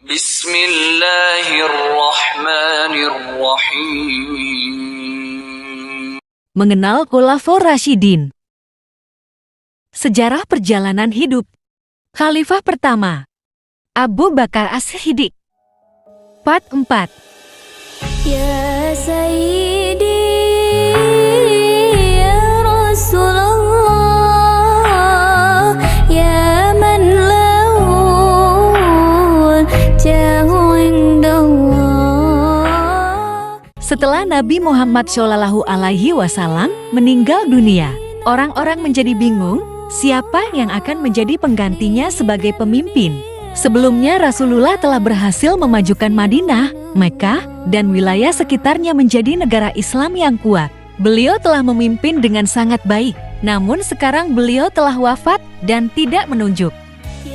Bismillahirrahmanirrahim. Mengenal Khulafaur Rasyidin. Sejarah perjalanan hidup. Khalifah pertama, Abu Bakar As-Siddiq. Part 4. Ya Sayyidi ya Rasulullah ya man lahu jahu indallah. Setelah Nabi Muhammad SAW meninggal dunia, orang-orang menjadi bingung siapa yang akan menjadi penggantinya sebagai pemimpin. Sebelumnya Rasulullah telah berhasil memajukan Madinah, Mekah, dan wilayah sekitarnya menjadi negara Islam yang kuat. Beliau telah memimpin dengan sangat baik, namun sekarang beliau telah wafat dan tidak menunjuk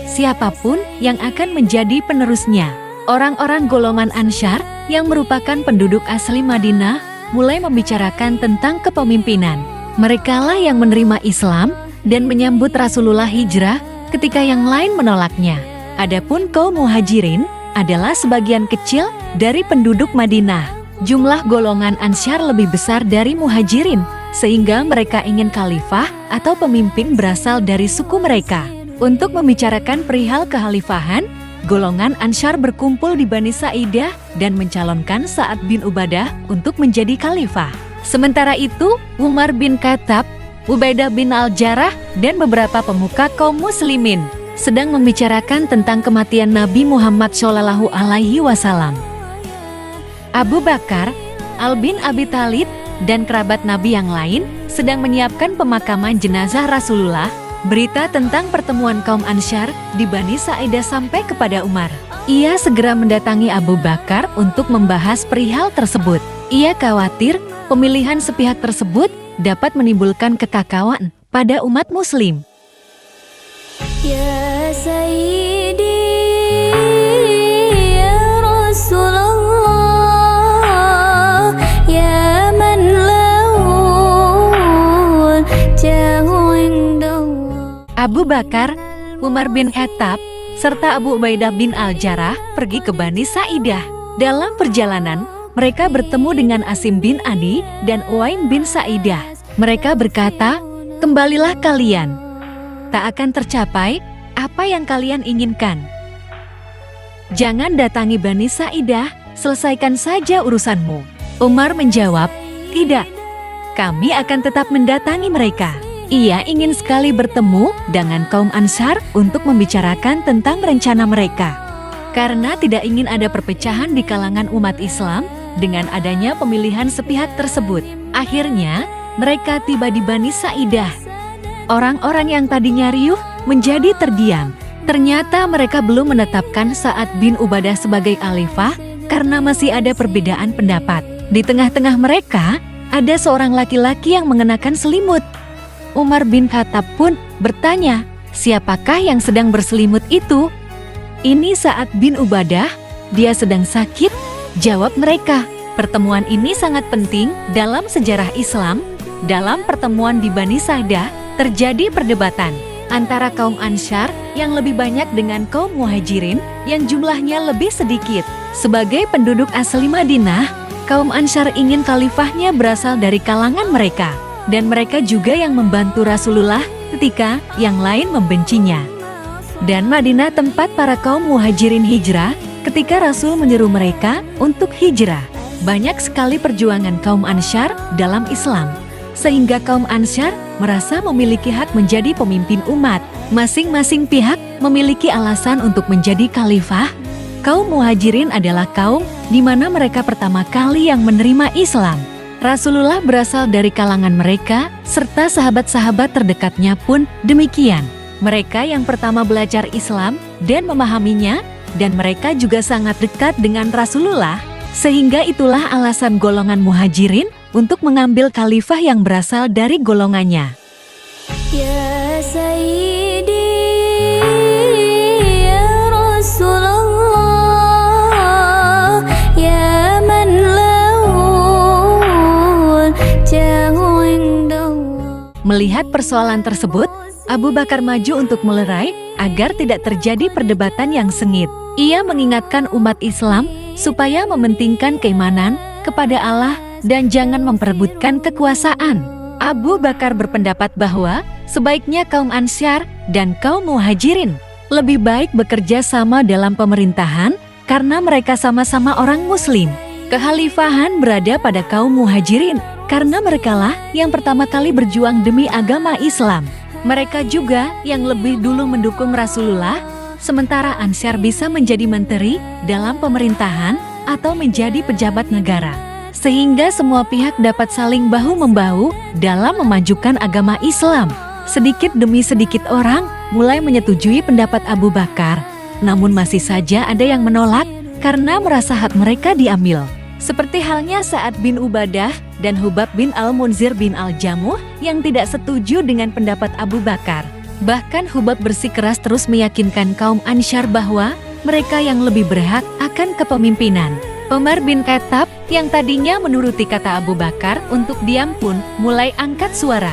siapapun yang akan menjadi penerusnya. Orang-orang golongan Ansyar yang merupakan penduduk asli Madinah mulai membicarakan tentang kepemimpinan. Merekalah yang menerima Islam dan menyambut Rasulullah hijrah ketika yang lain menolaknya. Adapun kaum Muhajirin adalah sebagian kecil dari penduduk Madinah. Jumlah golongan Ansyar lebih besar dari Muhajirin, sehingga mereka ingin khalifah atau pemimpin berasal dari suku mereka. Untuk membicarakan perihal kekhalifahan, golongan Ansyar berkumpul di Bani Sa'idah dan mencalonkan Sa'ad bin Ubadah untuk menjadi khalifah. Sementara itu, Umar bin Khattab, Ubaidah bin Al-Jarrah, dan beberapa pemuka kaum muslimin sedang membicarakan tentang kematian Nabi Muhammad SAW. Abu Bakar, Al bin Abi Thalib, dan kerabat Nabi yang lain sedang menyiapkan pemakaman jenazah Rasulullah. Berita tentang pertemuan kaum Ansyar di Bani Sa'idah sampai kepada Umar. Ia segera mendatangi Abu Bakar untuk membahas perihal tersebut. Ia khawatir pemilihan sepihak tersebut dapat menimbulkan kekacauan pada umat muslim. Ya Sayyidi ya Rasulullah ya man lahu jahu indallah. Abu Bakar, Umar bin Khattab, serta Abu Ubaidah bin Al-Jarrah pergi ke Bani Sa'idah. Dalam perjalanan, mereka bertemu dengan Asim bin Adi dan Uwain bin Sa'idah. Mereka berkata, "Kembalilah kalian. Tak akan tercapai apa yang kalian inginkan. Jangan datangi Bani Sa'idah, selesaikan saja urusanmu." Umar menjawab, "Tidak, kami akan tetap mendatangi mereka." Ia ingin sekali bertemu dengan kaum Ansyar untuk membicarakan tentang rencana mereka. Karena tidak ingin ada perpecahan di kalangan umat Islam dengan adanya pemilihan sepihak tersebut. Akhirnya, mereka tiba di Bani Sa'idah. Orang-orang yang tadinya riuh menjadi terdiam. Ternyata mereka belum menetapkan Sa'ad bin Ubadah sebagai khalifah karena masih ada perbedaan pendapat. Di tengah-tengah mereka, ada seorang laki-laki yang mengenakan selimut. Umar bin Khattab pun bertanya, "Siapakah yang sedang berselimut itu?" "Ini Sa'ad bin Ubadah, dia sedang sakit," jawab mereka. Pertemuan ini sangat penting dalam sejarah Islam. Dalam pertemuan di Bani Sa'idah, terjadi perdebatan antara kaum Ansyar yang lebih banyak dengan kaum Muhajirin yang jumlahnya lebih sedikit. Sebagai penduduk asli Madinah, kaum Ansyar ingin khalifahnya berasal dari kalangan mereka. Dan mereka juga yang membantu Rasulullah ketika yang lain membencinya. Dan Madinah tempat para kaum Muhajirin hijrah ketika Rasul menyeru mereka untuk hijrah. Banyak sekali perjuangan kaum Ansyar dalam Islam, sehingga kaum Ansyar merasa memiliki hak menjadi pemimpin umat. Masing-masing pihak memiliki alasan untuk menjadi khalifah. Kaum Muhajirin adalah kaum di mana mereka pertama kali yang menerima Islam. Rasulullah berasal dari kalangan mereka, serta sahabat-sahabat terdekatnya pun demikian. Mereka yang pertama belajar Islam dan memahaminya, dan mereka juga sangat dekat dengan Rasulullah, sehingga itulah alasan golongan Muhajirin untuk mengambil khalifah yang berasal dari golongannya. Ya Sayyidi ya Rasulullah ya man lahu jahu indallah. Melihat persoalan tersebut, Abu Bakar maju untuk melerai agar tidak terjadi perdebatan yang sengit. Ia mengingatkan umat Islam supaya mementingkan keimanan kepada Allah dan jangan memperebutkan kekuasaan. Abu Bakar berpendapat bahwa sebaiknya kaum Ansyar dan kaum Muhajirin lebih baik bekerja sama dalam pemerintahan karena mereka sama-sama orang Muslim. Kekhalifahan berada pada kaum Muhajirin karena merekalah yang pertama kali berjuang demi agama Islam. Mereka juga yang lebih dulu mendukung Rasulullah, sementara Ansyar bisa menjadi menteri dalam pemerintahan atau menjadi pejabat negara. Sehingga semua pihak dapat saling bahu-membahu dalam memajukan agama Islam. Sedikit demi sedikit orang mulai menyetujui pendapat Abu Bakar, namun masih saja ada yang menolak karena merasa hak mereka diambil. Seperti halnya Sa'ad bin Ubadah dan Hubab bin Al-Munzir bin Al-Jamuh yang tidak setuju dengan pendapat Abu Bakar. Bahkan Hubab bersikeras terus meyakinkan kaum Ansyar bahwa mereka yang lebih berhak akan kepemimpinan. Umar bin Khattab yang tadinya menuruti kata Abu Bakar untuk diam pun mulai angkat suara.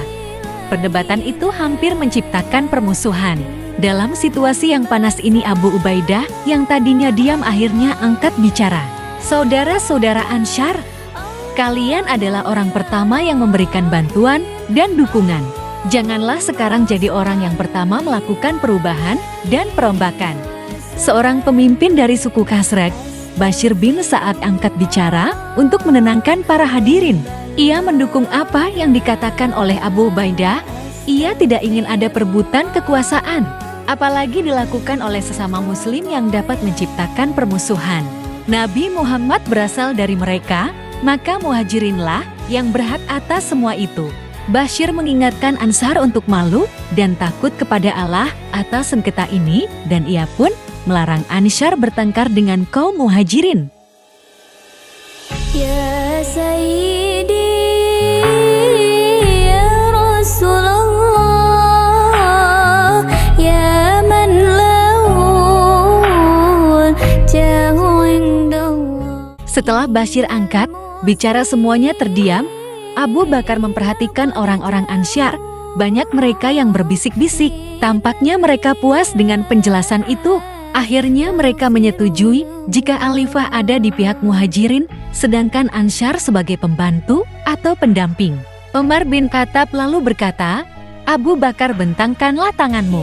Perdebatan itu hampir menciptakan permusuhan. Dalam situasi yang panas ini Abu Ubaidah yang tadinya diam akhirnya angkat bicara. Saudara-saudara Ansyar, kalian adalah orang pertama yang memberikan bantuan dan dukungan. Janganlah sekarang jadi orang yang pertama melakukan perubahan dan perombakan. Seorang pemimpin dari suku Khazraj, Bashir bin Sa'ad angkat bicara untuk menenangkan para hadirin. Ia mendukung apa yang dikatakan oleh Abu Ubaidah. Ia tidak ingin ada perebutan kekuasaan, apalagi dilakukan oleh sesama muslim yang dapat menciptakan permusuhan. Nabi Muhammad berasal dari mereka, maka Muhajirinlah yang berhak atas semua itu. Bashir mengingatkan Ansar untuk malu dan takut kepada Allah atas sengketa ini, dan ia pun melarang Ansyar bertengkar dengan kaum Muhajirin. Ya Sayyidi ya Rasulullah ya man lahu jahu indallah. Setelah Bashir angkat bicara semuanya terdiam. Abu Bakar memperhatikan orang-orang Ansyar. Banyak mereka yang berbisik-bisik. Tampaknya mereka puas dengan penjelasan itu. Akhirnya mereka menyetujui jika Khalifah ada di pihak Muhajirin, sedangkan Ansyar sebagai pembantu atau pendamping. Umar bin Khattab lalu berkata, Abu Bakar, bentangkanlah tanganmu.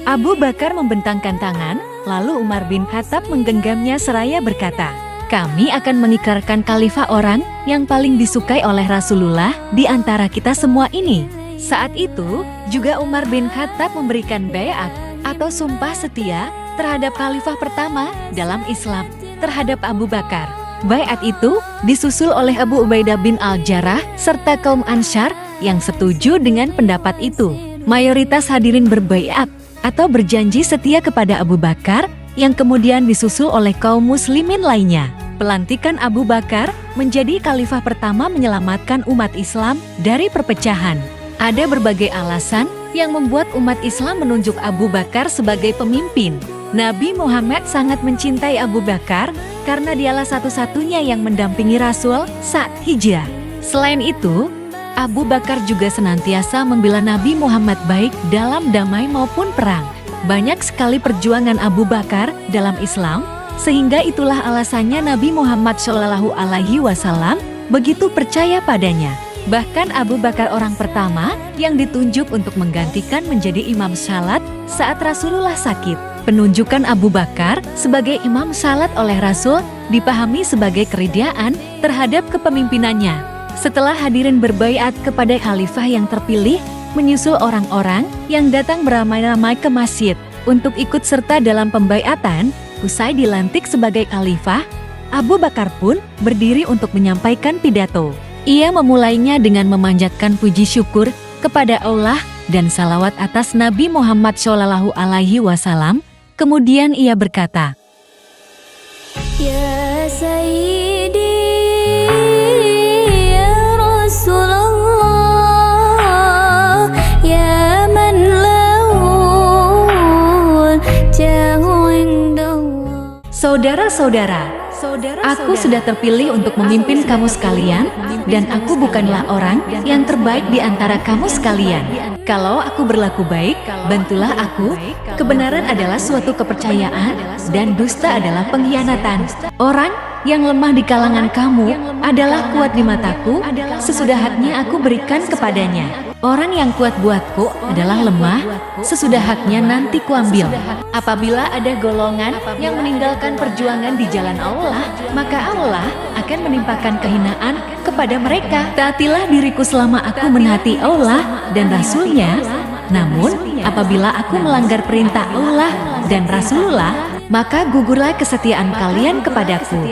Abu Bakar membentangkan tangan, lalu Umar bin Khattab menggenggamnya seraya berkata, kami akan mengikrarkan khalifah orang yang paling disukai oleh Rasulullah di antara kita semua ini. Saat itu, juga Umar bin Khattab memberikan baiat atau sumpah setia terhadap khalifah pertama dalam Islam, terhadap Abu Bakar. Baiat itu disusul oleh Abu Ubaidah bin Al-Jarrah serta kaum Ansyar yang setuju dengan pendapat itu. Mayoritas hadirin berbaiat atau berjanji setia kepada Abu Bakar yang kemudian disusul oleh kaum muslimin lainnya. Pelantikan Abu Bakar menjadi khalifah pertama menyelamatkan umat Islam dari perpecahan. Ada berbagai alasan yang membuat umat Islam menunjuk Abu Bakar sebagai pemimpin. Nabi Muhammad sangat mencintai Abu Bakar karena dialah satu-satunya yang mendampingi Rasul saat hijrah. Selain itu, Abu Bakar juga senantiasa membela Nabi Muhammad baik dalam damai maupun perang. Banyak sekali perjuangan Abu Bakar dalam Islam, sehingga itulah alasannya Nabi Muhammad SAW begitu percaya padanya. Bahkan Abu Bakar orang pertama yang ditunjuk untuk menggantikan menjadi imam salat saat Rasulullah sakit. Penunjukan Abu Bakar sebagai imam salat oleh Rasul dipahami sebagai keridaan terhadap kepemimpinannya. Setelah hadirin berbaiat kepada khalifah yang terpilih, menyusul orang-orang yang datang beramai-ramai ke masjid untuk ikut serta dalam pembaiatan. Usai dilantik sebagai khalifah, Abu Bakar pun berdiri untuk menyampaikan pidato. Ia memulainya dengan memanjatkan puji syukur kepada Allah dan salawat atas Nabi Muhammad SAW. Kemudian ia berkata, Ya Sayyidi ya Rasulullah ya man lahu jahu indallah. Saudara-saudara, Aku sudah terpilih untuk memimpin kamu sekalian, dan aku bukanlah orang yang terbaik di antara kamu sekalian. Kalau aku berlaku baik, bantulah aku. Kebenaran adalah suatu kepercayaan, dan dusta adalah pengkhianatan. Orang yang lemah di kalangan kamu adalah kuat di mataku, sesudah haknya aku berikan kepadanya. Orang yang kuat buatku adalah lemah, sesudah haknya nanti kuambil. Apabila ada golongan yang meninggalkan perjuangan di jalan Allah, maka Allah akan menimpakan kehinaan kepada mereka. Taatilah diriku selama aku menaati Allah dan Rasul-Nya. Namun, apabila aku melanggar perintah Allah dan Rasulullah, maka gugurlah kesetiaan kalian kepadaku.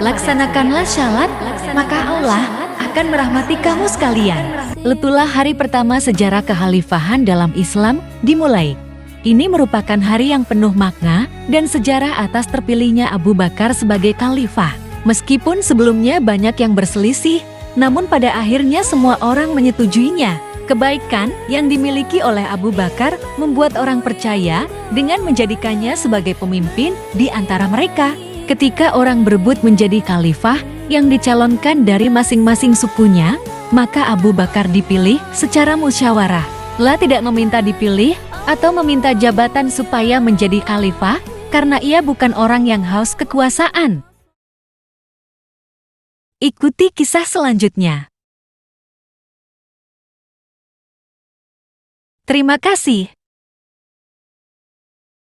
Laksanakanlah syalat, maka Allah akan merahmati kamu sekalian. Letulah hari pertama sejarah kekhalifahan dalam Islam dimulai. Ini merupakan hari yang penuh makna dan sejarah atas terpilihnya Abu Bakar sebagai khalifah. Meskipun sebelumnya banyak yang berselisih, namun pada akhirnya semua orang menyetujuinya. Kebaikan yang dimiliki oleh Abu Bakar membuat orang percaya dengan menjadikannya sebagai pemimpin di antara mereka. Ketika orang berebut menjadi khalifah yang dicalonkan dari masing-masing sukunya, maka Abu Bakar dipilih secara musyawarah. Allah tidak meminta dipilih atau meminta jabatan supaya menjadi khalifah, karena ia bukan orang yang haus kekuasaan. Ikuti kisah selanjutnya. Terima kasih.